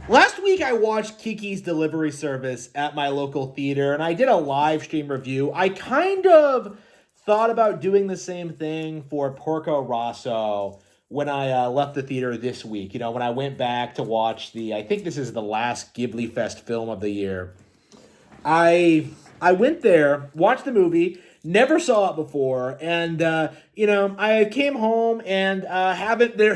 Last week, I watched Kiki's Delivery Service at my local theater, and I did a live stream review. I kind of thought about doing the same thing for Porco Rosso when I left the theater this week. When I went back to watch I think this is the last Ghibli Fest film of the year. I I went there, watched the movie, never saw it before, and I came home and haven't there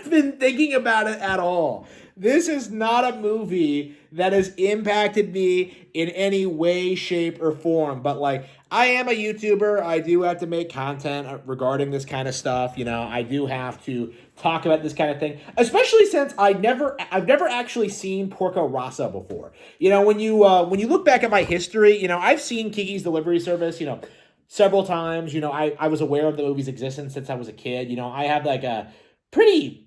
been thinking about it at all. This is not a movie that has impacted me in any way, shape, or form. But like, I am a YouTuber. I do have to make content regarding this kind of stuff. I do have to talk about this kind of thing, especially since I've never actually seen Porco Rosso before. When you look back at my history, I've seen Kiki's Delivery Service, several times. I was aware of the movie's existence since I was a kid. I have like pretty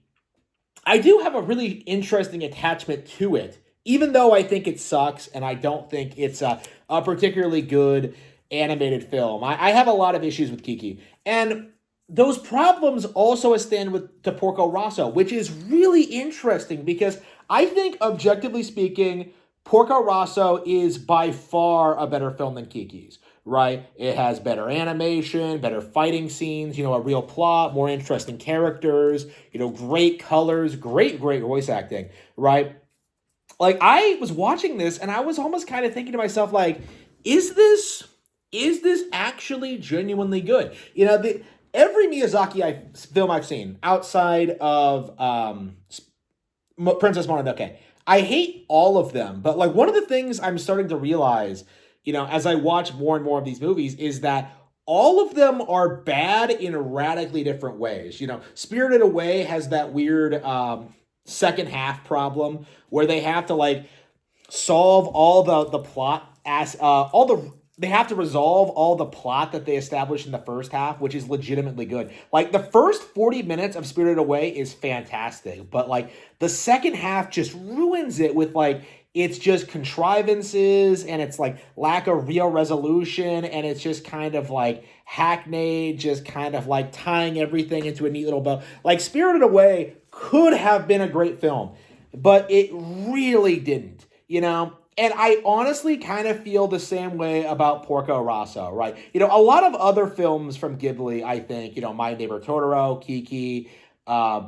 I do have a really interesting attachment to it, even though I think it sucks and I don't think it's a particularly good animated film. I have a lot of issues with Kiki. And those problems also extend to Porco Rosso, which is really interesting because I think, objectively speaking, Porco Rosso is by far a better film than Kiki's, right? It has better animation, better fighting scenes, a real plot, more interesting characters, great colors, great voice acting, right? Like, I was watching this and I was almost kind of thinking to myself, like, is this actually genuinely good? Every film I've seen outside of Princess Mononoke, I hate all of them. But like, one of the things I'm starting to realize, as I watch more and more of these movies, is that all of them are bad in radically different ways. Spirited Away has that weird second half problem where they have to like solve all the plot as all the they have to resolve all the plot that they established in the first half, which is legitimately good. Like, the first 40 minutes of Spirited Away is fantastic, but like the second half just ruins it with like it's just contrivances and it's like lack of real resolution, and it's just kind of like hackneyed, just kind of like tying everything into a neat little bow. Like, Spirited Away could have been a great film, but it really didn't. And I honestly kind of feel the same way about Porco Rosso, right? A lot of other films from Ghibli, I think, My Neighbor Totoro, Kiki, uh,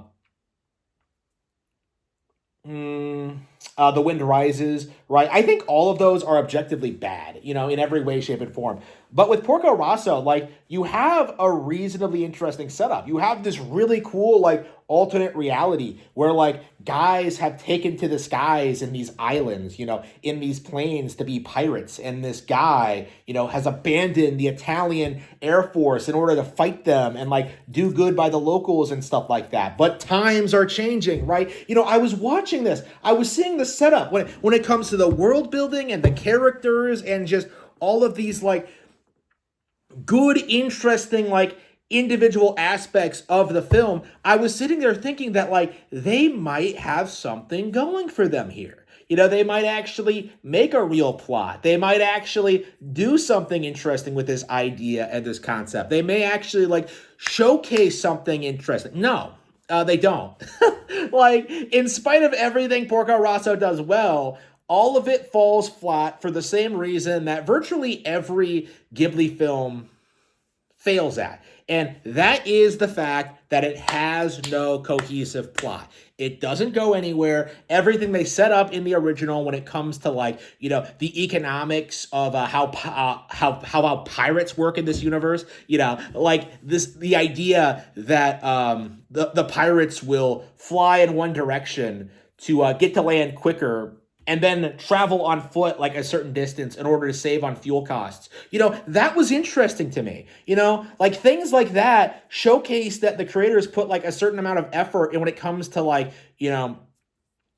The Wind Rises, right? I think all of those are objectively bad, in every way, shape, and form. But with Porco Rosso, like, you have a reasonably interesting setup. You have this really cool, like, alternate reality where, like, guys have taken to the skies in these islands, in these planes to be pirates. And this guy, has abandoned the Italian Air Force in order to fight them and, like, do good by the locals and stuff like that. But times are changing, right? I was watching this. I was seeing the setup when it comes to the world building and the characters and just all of these, like, good, interesting, like, individual aspects of the film. I was sitting there thinking that, like, they might have something going for them here. They might actually make a real plot. They might actually do something interesting with this idea and this concept. They may actually, like, showcase something interesting. No, they don't. Like, in spite of everything Porco Rosso does well, all of it falls flat for the same reason that virtually every Ghibli film fails at. And that is the fact that it has no cohesive plot. It doesn't go anywhere. Everything they set up in the original when it comes to, like, the economics of how pirates work in this universe, like the idea that the pirates will fly in one direction to get to land quicker and then travel on foot like a certain distance in order to save on fuel costs. That was interesting to me. Like, things like that showcase that the creators put like a certain amount of effort in when it comes to, like,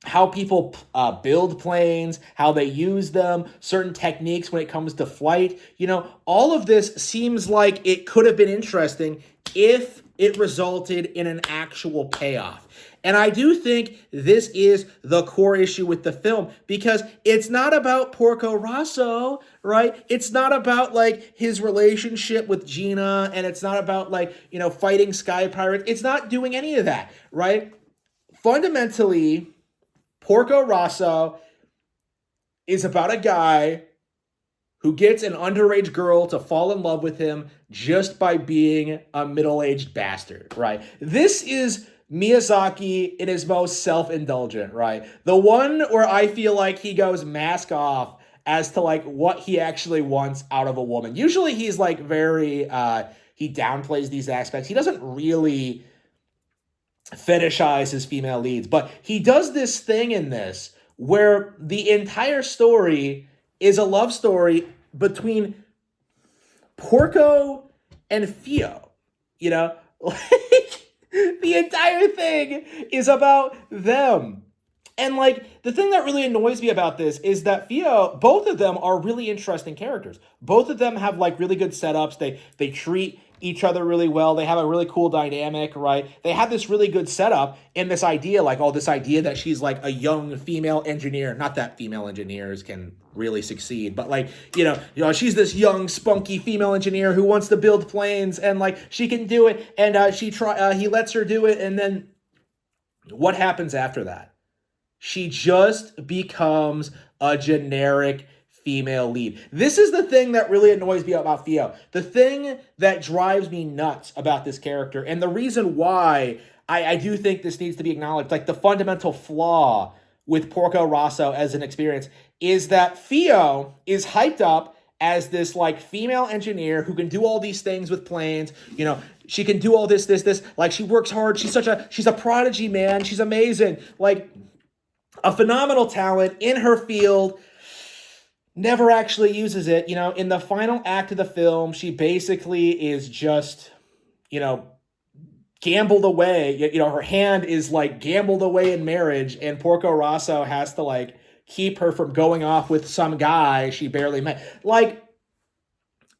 how people build planes, how they use them, certain techniques when it comes to flight. All of this seems like it could have been interesting if it resulted in an actual payoff. And I do think this is the core issue with the film, because it's not about Porco Rosso, right? It's not about, like, his relationship with Gina, and it's not about, like, fighting sky pirates. It's not doing any of that, right? Fundamentally, Porco Rosso is about a guy who gets an underage girl to fall in love with him just by being a middle-aged bastard, right? This is Miyazaki in his most self-indulgent, right? The one where I feel like he goes mask off as to like what he actually wants out of a woman. Usually he's like very he downplays these aspects. He doesn't really fetishize his female leads, but he does this thing in this where the entire story is a love story between Porco and Fio. You know, like the entire thing is about them. And like the thing that really annoys me about this is that Fio, both of them are really interesting characters. Both of them have like really good setups. They treat each other really well. They have a really cool dynamic, right? They have this really good setup in this idea, like this idea that she's like a young female engineer. Not that female engineers can really succeed, but like, you know, she's this young, spunky female engineer who wants to build planes, and like she can do it, and he lets her do it, and then what happens after that? She just becomes a generic female lead. This is the thing that really annoys me about Fio. The thing that drives me nuts about this character, and the reason why I do think this needs to be acknowledged, like the fundamental flaw with Porco Rosso as an experience, is that Fio is hyped up as this like female engineer who can do all these things with planes. You know, she can do all this. Like she works hard. She's a prodigy, man. She's amazing. Like a phenomenal talent in her field, never actually uses it. You know, in the final act of the film, she basically is just, you know, gambled away. You know, her hand is like gambled away in marriage, and Porco Rosso has to like keep her from going off with some guy she barely met. Like,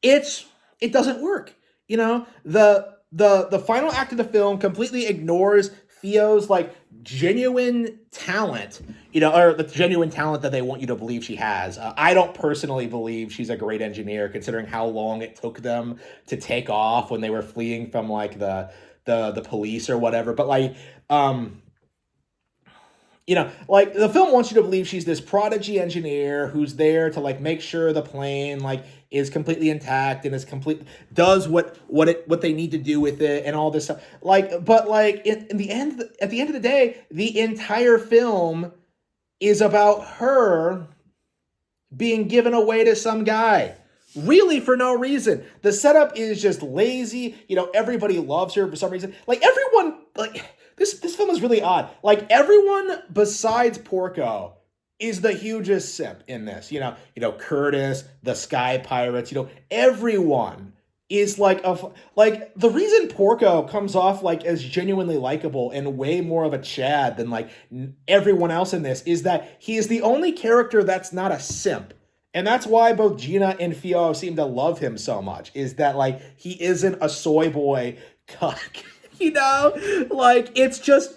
it doesn't work. You know, the final act of the film completely ignores Fio's like genuine talent, you know, or the genuine talent that they want you to believe she has. I don't personally believe she's a great engineer, considering how long it took them to take off when they were fleeing from like the police or whatever. But like, you know, like the film wants you to believe she's this prodigy engineer who's there to like make sure the plane like is completely intact and does what they need to do with it and all this stuff. Like, but like at the end of the day, the entire film is about her being given away to some guy. Really for no reason. The setup is just lazy. You know, everybody loves her for some reason. Like everyone, like this film is really odd. Like everyone besides Porco is the hugest simp in this. You know, Curtis, the Sky Pirates, you know, everyone is like the reason Porco comes off like as genuinely likable and way more of a Chad than like everyone else in this is that he is the only character that's not a simp. And that's why both Gina and Fio seem to love him so much, is that, like, he isn't a soy boy cuck, you know? Like, it's just,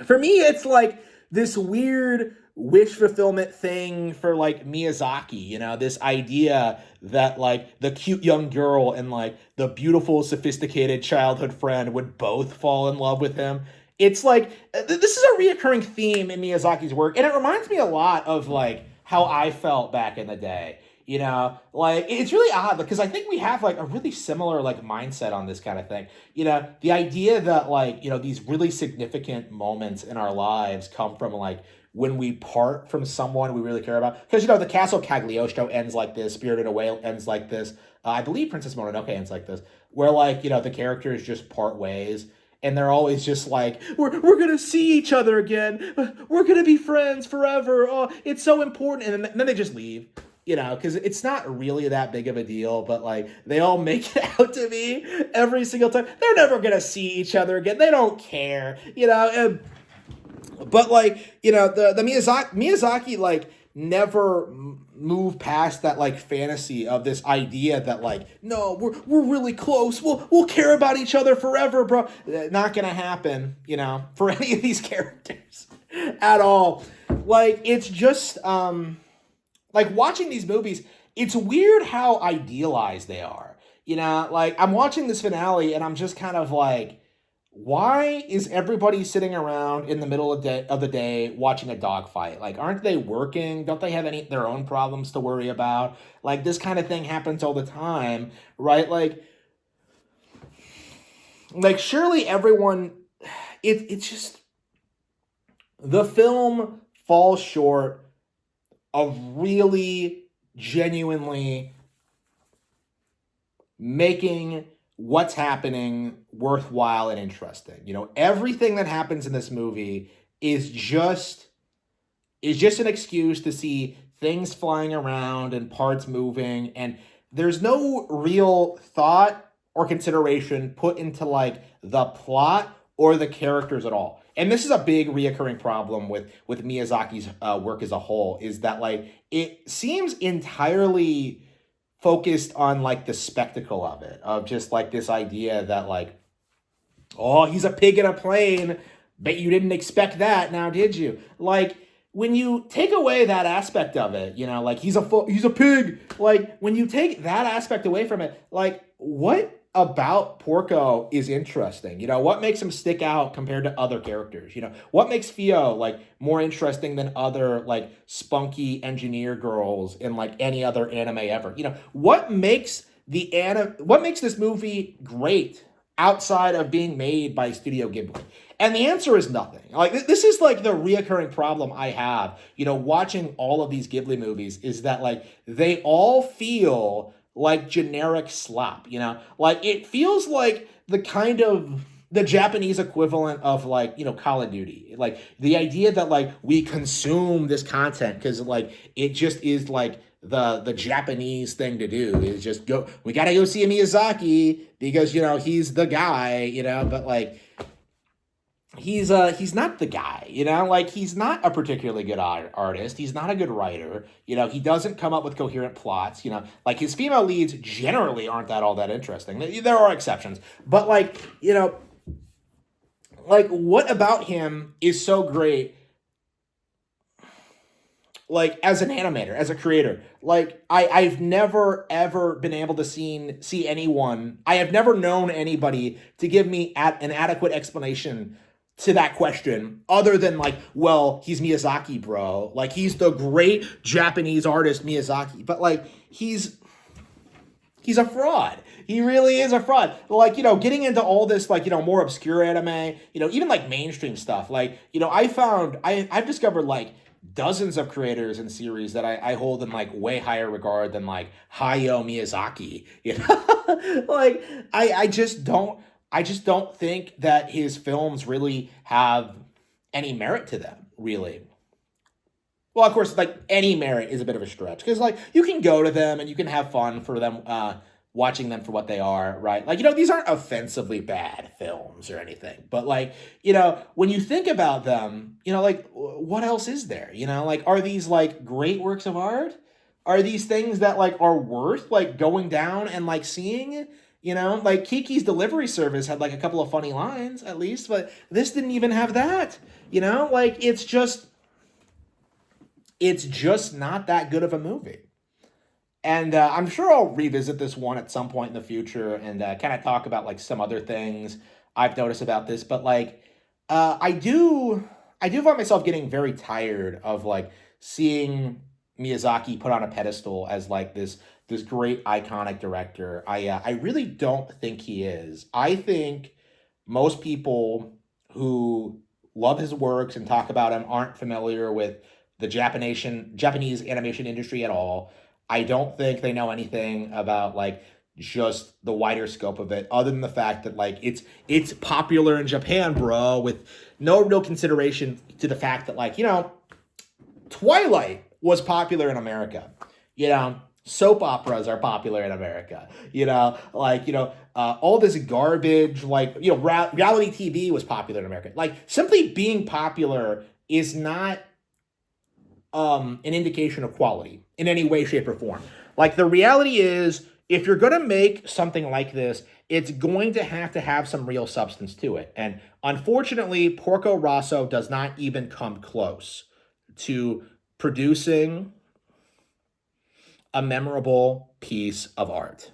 for me, it's, like, this weird wish fulfillment thing for, like, Miyazaki, you know? This idea that, like, the cute young girl and, like, the beautiful, sophisticated childhood friend would both fall in love with him. It's, like, this is a reoccurring theme in Miyazaki's work, and it reminds me a lot of, like, how I felt back in the day, you know, like it's really odd because I think we have like a really similar like mindset on this kind of thing. You know, the idea that like, you know, these really significant moments in our lives come from like when we part from someone we really care about. Because, you know, the Castle Cagliostro ends like this, Spirited Away ends like this. I believe Princess Mononoke ends like this, where like, you know, the characters just part ways. And they're always just like, we're going to see each other again. We're going to be friends forever. Oh, it's so important. And then they just leave, you know, because it's not really that big of a deal. But, like, they all make it out to me every single time. They're never going to see each other again. They don't care, you know. But, like, you know, the Miyazaki, like, never move past that like fantasy of this idea that like, no, we're really close, we'll care about each other forever, bro. Not gonna happen, you know, for any of these characters at all. Like, it's just like watching these movies, it's weird how idealized they are, you know. Like, I'm watching this finale and I'm just kind of like why is everybody sitting around in the middle of the day watching a dogfight? Like, aren't they working? Don't they have any their own problems to worry about? Like, this kind of thing happens all the time, right? Like surely everyone, it's just the film falls short of really genuinely making what's happening worthwhile and interesting. You know, everything that happens in this movie is just an excuse to see things flying around and parts moving, and there's no real thought or consideration put into like the plot or the characters at all. And this is a big reoccurring problem with Miyazaki's work as a whole, is that like it seems entirely focused on like the spectacle of it, of just like this idea that like, oh, he's a pig in a plane. Bet you didn't expect that, now did you? Like, when you take away that aspect of it, you know, like he's a pig. Like, when you take that aspect away from it, like, what about Porco is interesting? You know, what makes him stick out compared to other characters? You know, what makes Fio like more interesting than other like spunky engineer girls in like any other anime ever? You know, what makes this movie great outside of being made by Studio Ghibli? And the answer is nothing. Like, this is like the reoccurring problem I have, you know, watching all of these Ghibli movies, is that like they all feel like generic slop, you know? Like, it feels like the kind of the Japanese equivalent of like, you know, Call of Duty. Like, the idea that like we consume this content because like it just is like the Japanese thing to do, is just go, we gotta go see a Miyazaki because, you know, he's the guy, you know, but like he's not the guy, you know, like he's not a particularly good artist, he's not a good writer, you know, he doesn't come up with coherent plots, you know, like his female leads generally aren't that all that interesting. There are exceptions, but like, you know, like what about him is so great, like as an animator, as a creator? Like I've never ever been able to see anyone, I have never known anybody to give me an adequate explanation to that question, other than like, well, he's Miyazaki, bro. Like, he's the great Japanese artist Miyazaki, but like he's a fraud. He really is a fraud. Like, you know, getting into all this, like, you know, more obscure anime, you know, even like mainstream stuff. Like, you know, I've discovered like dozens of creators and series that I hold in like way higher regard than like Hayao Miyazaki. You know, like I just don't think that his films really have any merit to them, really. Well, of course, like any merit is a bit of a stretch, because like you can go to them and you can have fun for them, watching them for what they are, right? Like, you know, these aren't offensively bad films or anything, but like, you know, when you think about them, you know, like what else is there? You know, like, are these like great works of art? Are these things that like are worth like going down and like seeing? You know, like Kiki's Delivery Service had like a couple of funny lines at least, but this didn't even have that. You know, like it's just not that good of a movie. And I'm sure I'll revisit this one at some point in the future and kind of talk about like some other things I've noticed about this. But like, I do find myself getting very tired of like seeing Miyazaki put on a pedestal as like this great iconic director. I really don't think he is. I think most people who love his works and talk about him aren't familiar with the Japanese animation industry at all. I don't think they know anything about like just the wider scope of it, other than the fact that like it's popular in Japan, bro, with no real consideration to the fact that like, you know, Twilight was popular in America. You know, soap operas are popular in America. You know, like, you know, all this garbage, like, you know, reality TV was popular in America. Like, simply being popular is not an indication of quality in any way, shape, or form. Like, the reality is, if you're going to make something like this, it's going to have some real substance to it. And unfortunately, Porco Rosso does not even come close to producing a memorable piece of art.